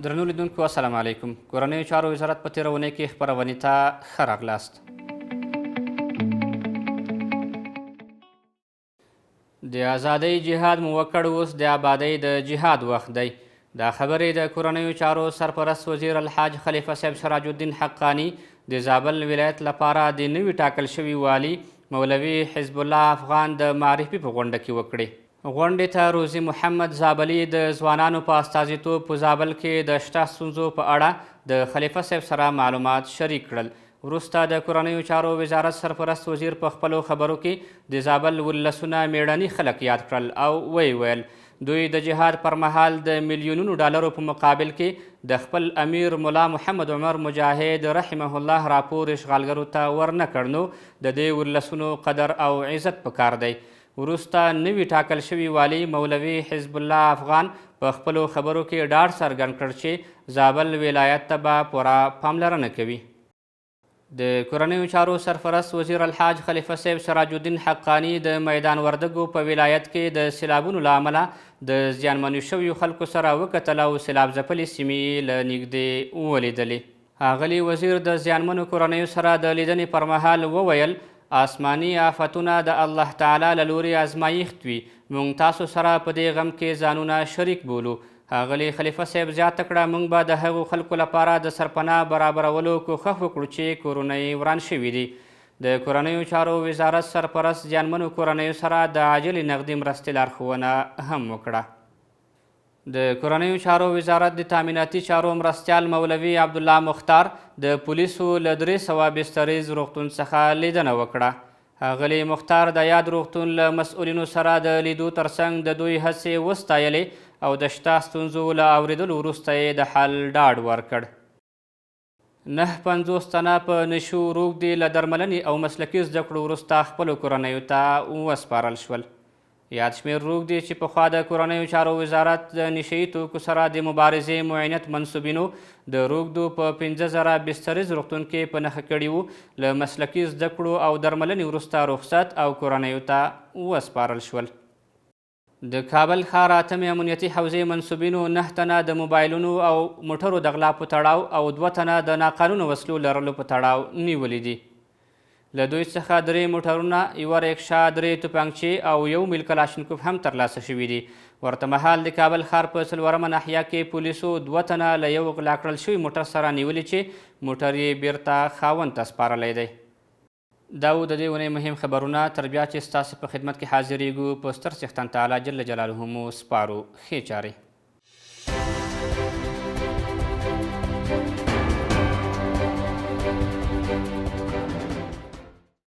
درنو لیدونکو السلام علیکم. کورنیو چارو وزارت په تېره اونۍ کې خپرونې ته ښه راغلاست. د ازادۍ جهاد مو وکړ، اوس د آبادۍ د جهاد وخت دی. دا خبرې د کورنیو چارو سرپرست وزیر الحاج خلیفه صاحب سراج الدین حقانی د زابل ولایت لپاره د نوي ټاکل شوي والي مولوي حزب الله افغان د معرفي په غونډه کې وکړې. غونډې ته روزي محمد زابلي د ځوانانو په استازیتوب په زابل کې د شته ستونزو په اړه د خلیفه صاحب سره معلومات شریک کړل. وروسته د کورنیو چارو وزارت سرپرست وزیر په خپلو خبرو کې د زابل ولسونه میړني خلک یاد کړل او ویل دوی د جهاد پر مهال د میلیونونو ډالرو په مقابل کې د خپل امیر ملا محمد عمر مجاهد رحمه الله راپور اشغالګرو ته ورنه کړ، نو د دې ولسونو قدر او عزت پکار دی. وروسته نوي ټاکل شوي والي مولوي حزب الله افغان په خپلو خبرو کې ډاډ څرګند کړ چې زابل ولایت ته به پوره پاملرنه کوي. د کورنیو چارو سرپرست وزیر الحاج خلیفه صاحب سراج الدین حقانی د میدان وردګو په ولایت کې د سیلابونو له امله د زیانمنو شویو خلکو سره وکتل او سیلاب ځپلې سیمې له نږدې ولیدلې. ښاغلي وزیر د زیانمنو کورنیو سره د لیدنې پر مهال وویل آسماني آفتونه د الله تعالی له لورې ازمایښت وي، موږ تاسو سره په دې غم کې ځانونه شریک بولو. ښاغلي خلیفه صاحب زیاته کړه موږ به د هغو خلکو لپاره د سرپناه برابرولو کوښښ وکړو چې کورونه یې وران شوي دي. د کورنیو چارو وزارت سرپرست زیانمنو کورنیو سره د عاجلې نغدي مرستې لارښوونه هم وکړه. د کورنیو چارو وزارت د تامیناتي چارو مرستیال مولوي عبدالله مختار د پولیسو له 300 بستریز روغتون څخه لیدنه وکړه. ښاغلي مختار د یاد روغتون له مسؤلینو سره د لیدو ترڅنګ د دوی هڅې وستایلې او د شته ستونزو له اورېدلو وروسته یې د حل ډاډ ورکړ. 950 تنه په نشو روږدي له درملنې او مسلکي زده کړو وروسته خپلو کورنیو ته وسپارل شول. یاد شمېر روږدي چې پخوا د کورنیو چارو وزارت د نشهیي توکو سره د مبارزې معینت منصوبینو د روږدو په 50,000 بستریز روغتون کې په نښه کړي وو، له مسلکي زده کړو او درملنې وروسته رخصت او کورنیو ته وسپارل شول. د کابل ښار اتمې امنیتي حوزې منصوبینو 9 تنه د موبایلونو او موټرو د غلا په تړاو او 2 تنه د ناقانونه وسلو لرلو په تړاو نیولي دي. له دوی څخه 3 موټرونه، 1 رکشا، 3 توپانچې او 1 میل کلاشینکوف هم ترلاسه شوي دي. ورته مهال د کابل ښار په 4مه ناحیه کې پولیسو 2 تنه له یو غلا کړل شوي موټر سره نیولي چې موټر یې بیرته خاوند ته سپارلی دی. دا و د دې اونۍ مهم خبرونه. تر بیا چې ستاسو په خدمت کې حاضرېږو په ستر څښتن تعالی جل جلاله مو سپارو. ښې چارې.